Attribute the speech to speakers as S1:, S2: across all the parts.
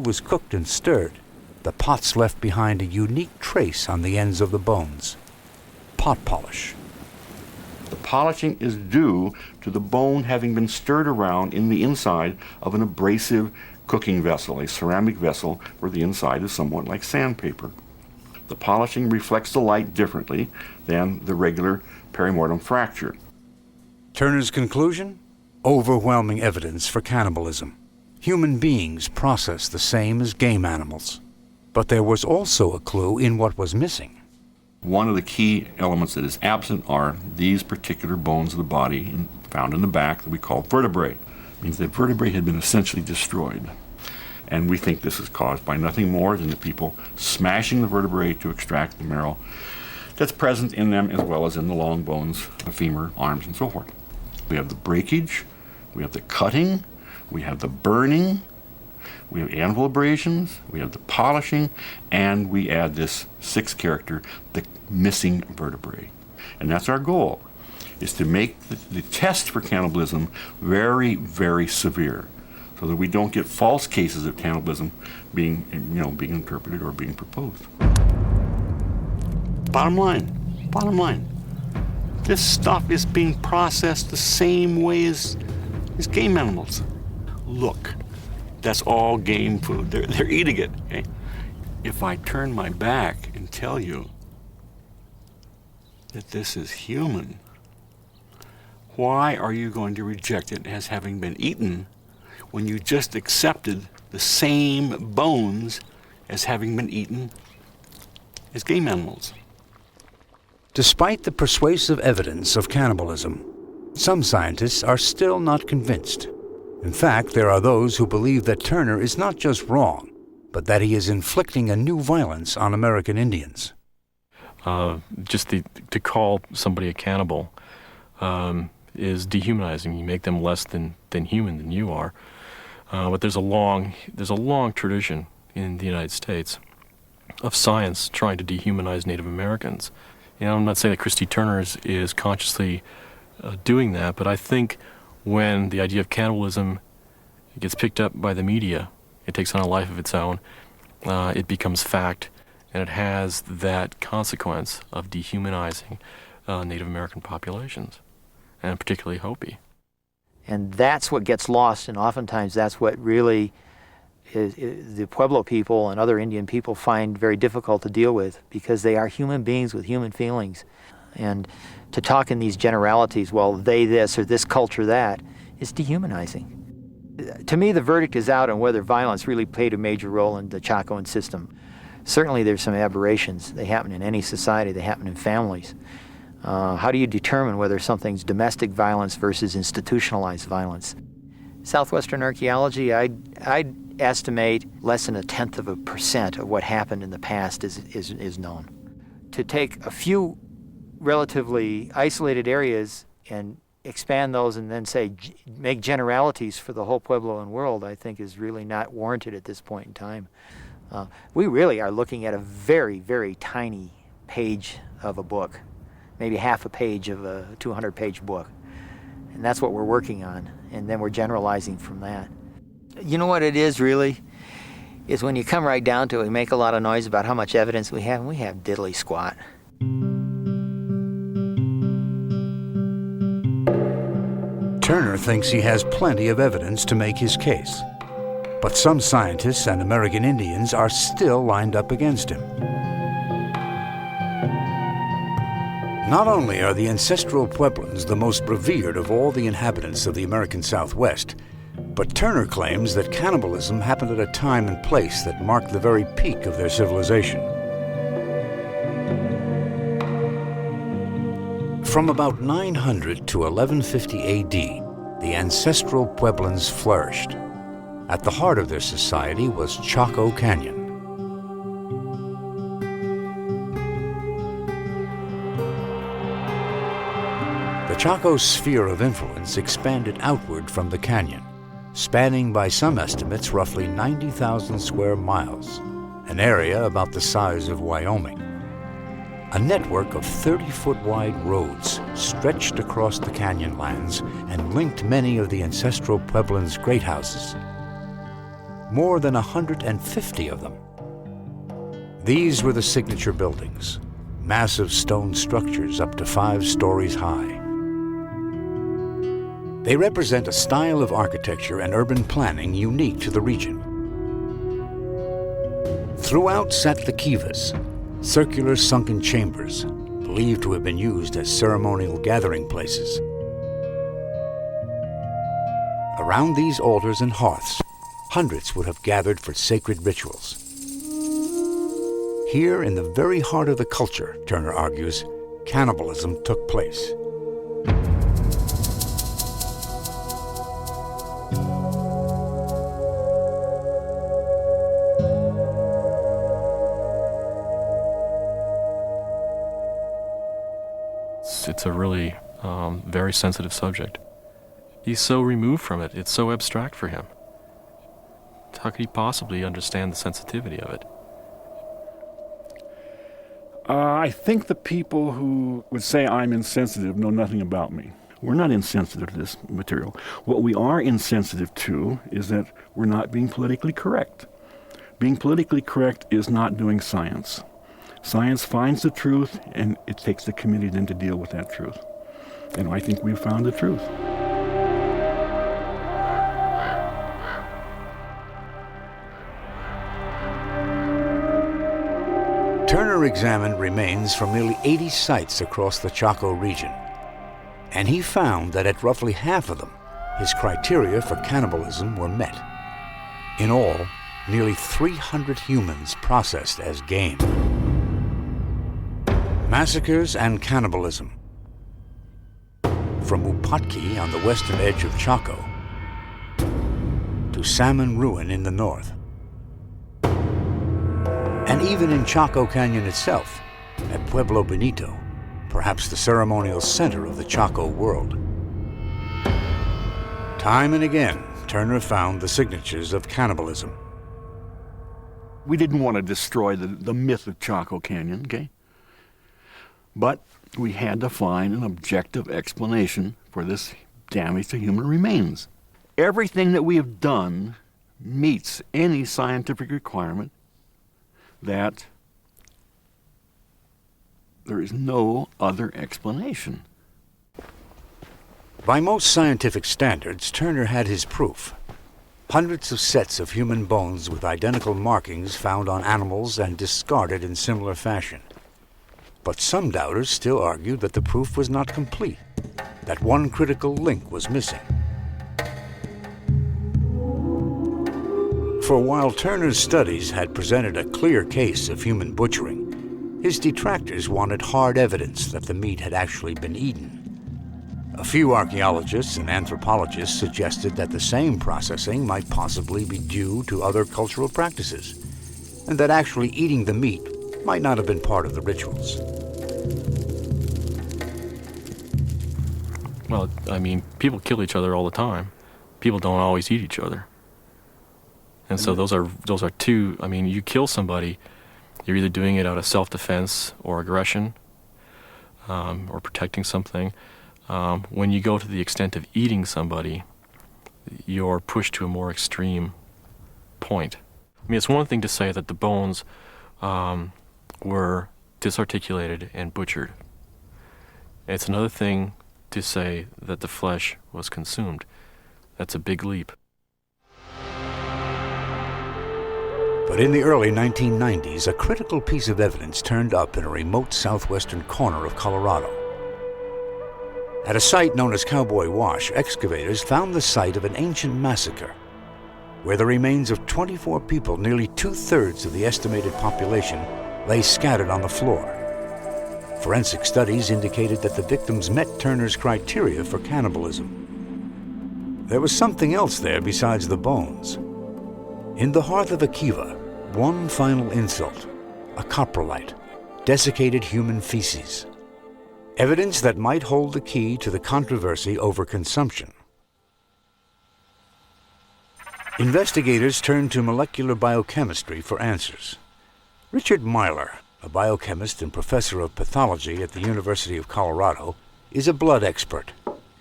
S1: food was cooked and stirred, the pots left behind a unique trace on the ends of the bones: pot polish.
S2: The polishing is due to the bone having been stirred around in the inside of an abrasive cooking vessel, a ceramic vessel where the inside is somewhat like sandpaper. The polishing reflects the light differently than the regular perimortem fracture.
S1: Turner's conclusion? Overwhelming evidence for cannibalism. Human beings process the same as game animals. But there was also a clue in what was missing.
S2: One of the key elements that is absent are these particular bones of the body found in the back that we call vertebrae. It means that vertebrae had been essentially destroyed. And we think this is caused by nothing more than the people smashing the vertebrae to extract the marrow that's present in them, as well as in the long bones, the femur, arms, and so forth. We have the breakage, we have the cutting, we have the burning, we have anvil abrasions, we have the polishing, and we add this sixth character, the missing vertebrae. And that's our goal, is to make the test for cannibalism very, very severe, so that we don't get false cases of cannibalism being interpreted or being proposed. Bottom line, this stuff is being processed the same way as game animals. Look, that's all game food. They're eating it. Okay? If I turn my back and tell you that this is human, why are you going to reject it as having been eaten when you just accepted the same bones as having been eaten as game animals?
S1: Despite the persuasive evidence of cannibalism, some scientists are still not convinced. In fact, there are those who believe that Turner is not just wrong, but that he is inflicting a new violence on American Indians.
S3: To call somebody a cannibal is dehumanizing. You make them less than human than you are. But there's a long tradition in the United States of science trying to dehumanize Native Americans. I'm not saying that Christy Turner is consciously doing that, but I think when the idea of cannibalism gets picked up by the media, it takes on a life of its own, it becomes fact, and it has that consequence of dehumanizing Native American populations, and particularly Hopi.
S4: And that's what gets lost, and oftentimes that's what really the Pueblo people and other Indian people find very difficult to deal with, because they are human beings with human feelings. And to talk in these generalities, well, they this or this culture that, is dehumanizing. To me, the verdict is out on whether violence really played a major role in the Chacoan system. Certainly there's some aberrations. They happen in any society. They happen in families. How do you determine whether something's domestic violence versus institutionalized violence? Southwestern archaeology, I'd estimate less than 0.1% of what happened in the past is known. To take a few relatively isolated areas and expand those and then say make generalities for the whole Puebloan world, I think is really not warranted at this point in time. We really are looking at a very, very tiny page of a book, maybe half a page of a 200-page book. And that's what we're working on, and then we're generalizing from that. You know what it is really? Is when you come right down to it, we make a lot of noise about how much evidence we have, and we have diddly squat.
S1: Turner thinks he has plenty of evidence to make his case. But some scientists and American Indians are still lined up against him. Not only are the ancestral Pueblans the most revered of all the inhabitants of the American Southwest, but Turner claims that cannibalism happened at a time and place that marked the very peak of their civilization. From about 900 to 1150 AD, the ancestral Pueblans flourished. At the heart of their society was Chaco Canyon. The Chaco sphere of influence expanded outward from the canyon, spanning by some estimates roughly 90,000 square miles, an area about the size of Wyoming. A network of 30-foot-wide roads stretched across the canyonlands and linked many of the ancestral Pueblans' great houses. more than 150 of them. These were the signature buildings, massive stone structures up to 5 stories high. They represent a style of architecture and urban planning unique to the region. Throughout sat the kivas, circular sunken chambers, believed to have been used as ceremonial gathering places. Around these altars and hearths, hundreds would have gathered for sacred rituals. Here, in the very heart of the culture, Turner argues, cannibalism took place.
S3: It's a really very sensitive subject. He's so removed from it. It's so abstract for him. How could he possibly understand the sensitivity of it?
S2: I think the people who would say I'm insensitive know nothing about me. We're not insensitive to this material. What we are insensitive to is that we're not being politically correct. Being politically correct is not doing science. Science finds the truth, and it takes the community then to deal with that truth. And I think we've found the truth.
S1: Turner examined remains from nearly 80 sites across the Chaco region, and he found that at roughly half of them, his criteria for cannibalism were met. In all, nearly 300 humans processed as game. Massacres and cannibalism. From Upatki on the western edge of Chaco to Salmon Ruin in the north. And even in Chaco Canyon itself, at Pueblo Bonito, perhaps the ceremonial center of the Chaco world. Time and again, Turner found the signatures of cannibalism.
S2: We didn't want to destroy the myth of Chaco Canyon, okay? But we had to find an objective explanation for this damage to human remains. Everything that we have done meets any scientific requirement that there is no other explanation.
S1: By most scientific standards, Turner had his proof. Hundreds of sets of human bones with identical markings found on animals and discarded in similar fashion. But some doubters still argued that the proof was not complete, that one critical link was missing. For while Turner's studies had presented a clear case of human butchering, his detractors wanted hard evidence that the meat had actually been eaten. A few archaeologists and anthropologists suggested that the same processing might possibly be due to other cultural practices, and that actually eating the meat might not have been part of the rituals.
S3: Well, I mean, people kill each other all the time. People don't always eat each other. And so those are two, I mean, you kill somebody, you're either doing it out of self-defense or aggression, or protecting something. When you go to the extent of eating somebody, you're pushed to a more extreme point. I mean, it's one thing to say that the bones were disarticulated and butchered. It's another thing to say that the flesh was consumed. That's a big leap.
S1: But in the early 1990s, a critical piece of evidence turned up in a remote southwestern corner of Colorado. At a site known as Cowboy Wash, excavators found the site of an ancient massacre, where the remains of 24 people, nearly 2/3 of the estimated population, lay scattered on the floor. Forensic studies indicated that the victims met Turner's criteria for cannibalism. There was something else there besides the bones. In the hearth of a kiva, one final insult, a coprolite, desiccated human feces. Evidence that might hold the key to the controversy over consumption. Investigators turned to molecular biochemistry for answers. Richard Myler, a biochemist and professor of pathology at the University of Colorado, is a blood expert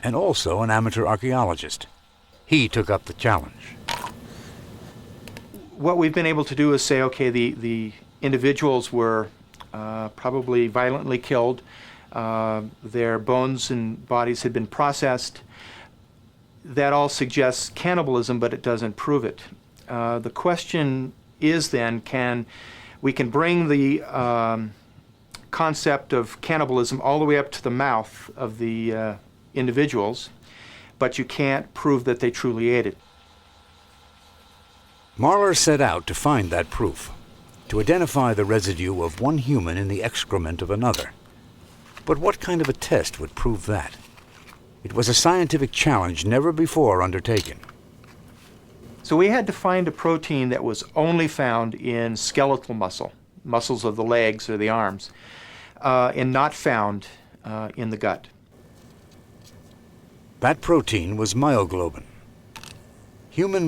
S1: and also an amateur archaeologist. He took up the challenge.
S5: what we've been able to do is say, okay, the individuals were probably violently killed. Their bones and bodies had been processed. That all suggests cannibalism, but it doesn't prove it. The question is then, we can bring the concept of cannibalism all the way up to the mouth of the individuals, but you can't prove that they truly ate it.
S1: Marler set out to find that proof, to identify the residue of one human in the excrement of another. But what kind of a test would prove that? It was a scientific challenge never before undertaken.
S5: So we had to find a protein that was only found in skeletal muscles of the legs or the arms, and not found in the gut.
S1: That protein was myoglobin. Human